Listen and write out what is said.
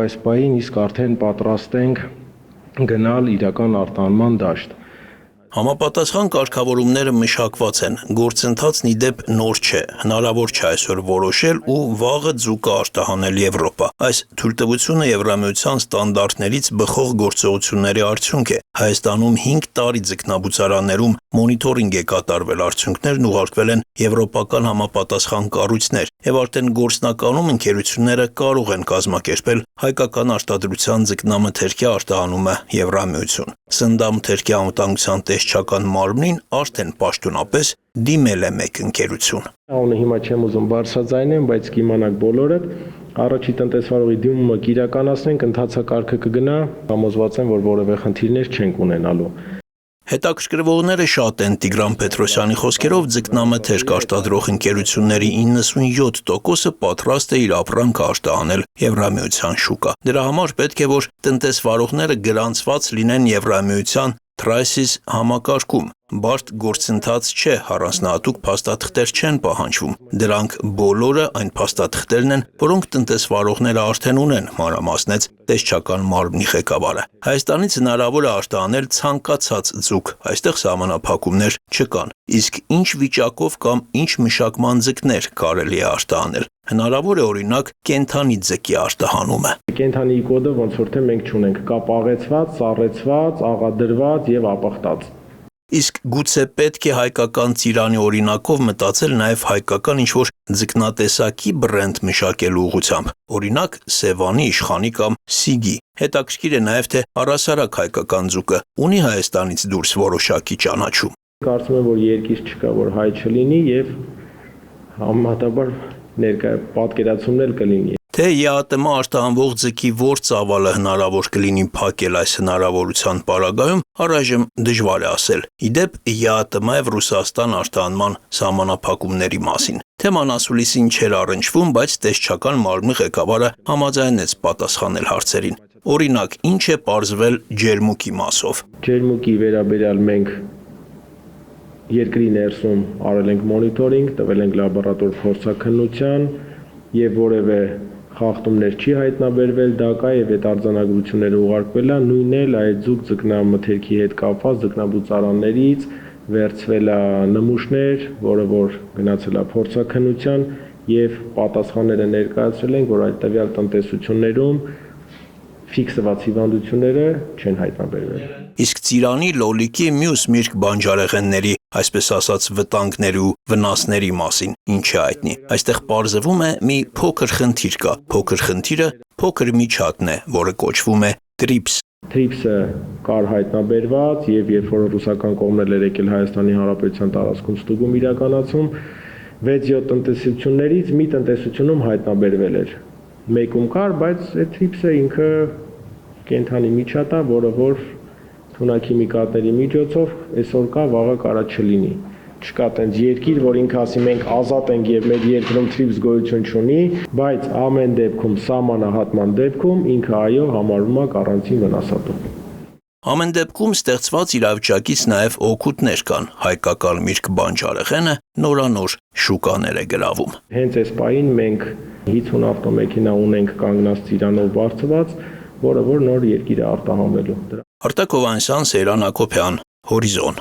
այս պահին իսկ արդեն պատրաստ ենք գնալ իրական արտահանման դաշտ։ Համապատասխան կարգավորումները մշակված են, գործընթացն ի դեպ նոր չէ, հնարավոր չէ այսօր որոշել ու վաղը ձուկը արտահանել Եվրոպա։ Այս թույլտվությունը Եվրամիության ստանդարտներից բխող գործողությունների արդյունք է։ Հայաստանում 5 տարի ձկնաբուծարաններում մոնիթորինգ է կատարվել, արդյունքներն ուղարկվել են եվրոպական համապատասխան կառույցներ եւ արդեն գործնականում ընկերությունները կարող են կազմակերպել հայկական արտադրության ձկնամթերքի արտահանումը Եվրամիություն։ Սննդամթերքի անվտանգության տեսչական մարմնին արդեն պաշտոնապես դիմել է մեկ ընկերություն։ Անունը հիմա չեմ ուզում բարձրաձայնեմ, բայց կիմանաք բոլորը, առաջի տնտեսվարողի դիմումը կիրականացնենք, ընթացակարգը կգնա, համոզված եմ, որ որևէ խնդիրներ չենք ունենալու։ Հետաքրքրվողները շատ են։ Տիգրան Պետրոսյանի խոսքերով ձկնամթերք արտադրող ընկերությունների 97%-ը պատրաստ է իր ապրանքը արտահանել Եվրամիության շուկա։ Դրա համար պետք է, որ տնտեսվարողները գրանցված լինեն Եվրամիության Thrice համակարգում։ Բարդ գործընթաց չէ, առանձնահատուկ փաստաթղթեր չեն պահանջվում։ Դրանք բոլորը այն փաստաթղթերն են, որոնք տնտեսվարողները արդեն ունեն, մանրամասնեց տեսչական մարմնի ղեկավարը։ Հայաստանից հնարավոր է արտահանել ցանկացած ձուկ, այստեղ սահմանափակումներ չկան։ Իսկ ինչ վիճակով կամ ինչ մշակման ձկներ կարելի է արտահանել։ Հնարավոր է օրինակ կենդանի ձկի արտահանումը։ Կենդանի կոդը ոնց որ թե մենք չունենք, կա պաղեցված, սառեցված, աղադրված եւ ապախտած։ Իսկ գուցե պետք է հայկական ծիրանի օրինակով մտածել նաև հայկական ինչ-որ ձկնատեսակի բրենդ մշակելու ուղղությամբ, օրինակ Սևանի, Իշխանի կամ Սիգի։ Հետաքրքիր է նաև թե առհասարակ հայկական ձուկը ունի Հայաստանից դուրս որոշակի ճանաչում։ Կարծում եմ, որ երկիր չկա, որ հայ չլինի եւ համեմատաբար ներկայ պատկերացումն էլ կլինի։ Թե ԵԱՏՄ արտահանվող ձկի որ ծավալը հնարավոր կլինի փակել այս հնարավորության պարագայում, առայժմ դժվար է ասել։ Ի դեպ ԵԱՏՄ եւ Ռուսաստան արտահանման սահմանափակումների մասին։ Թեման ասուլիսին չէր առնչվում, բայց տեսչական մարմնի ղեկավարը համաձայնեց պատասխանել հարցերին։ Օրինակ, ինչ է պարզվել ջերմուկի մասով։ Ջերմուկի վերաբերյալ մենք երկրի ներսում արել ենք մոնիթորինգ, տվել ենք լաբորատոր փորձաքննության եւ որևէ խախտումներ չի հայտնաբերվել, դա կա եւ այդ արձանագրությունները ուղարկվել է, նույնն էլ այդ ձուկ ձկնամթերքի հետ կապված ձկնաբուծարաններից վերցվել է նմուշներ, որը որ գնացել է փորձաքննության եւ պատասխանները ներկայացրել են, որ այդ տվյալ տնտեսություններում ֆիքսված հիվանդությունները չեն հայտնաբերվել։ Իսկ ծիրանի, լոլիկի, մյուս միրգ բանջարեղենների, այսպես ասած վտանգների ու վնասների մասին ինչ է հայտնի։ Այստեղ պարզվում է մի փոքր խնդիր կա։ Փոքր խնդիրը փոքր միջատն է, որը կոչվում է TRIPS։ TRIPS-ը կար հայտնաբերված եւ երբ որ ռուսական կողմն էր եկել Հայաստանի Հանրապետության տարածքում ստուգում իրականացում, 6-7 տնտեսություններից մի տնտեսությունում հայտնաբերվել էր։ Մեկում կար, բայց այդ TRIPS-ը ինքը կենդանի միջատ է, որը որ թունաքիմիկատների միջոցով այսօր կա, վաղը կարա չլինի։ Չկա տենց երկիր, որ ինքը ասի մենք ազատ ենք եւ մեր երկրում TRIPS գոյություն չունի, բայց ամեն դեպքում սահմանահատման դեպքում ինքը այո համարվում է առանցին վնասատու։ Ամեն դեպքում ստեղծված իրավիճակից նաև օգուտներ կան։ Հայկական միրգ բանջարեղենը նորանոր շուկաներ է գրավում։ Հենց այս պահին մենք 50 ավտոմեքենա ունենք կանգնած ծիրանով բարձված, որը որ նոր երկիր է արտահանվելու։ Արտակ Հովհաննիսյան, Սեյրան Հակոբյան, Հորիզոն։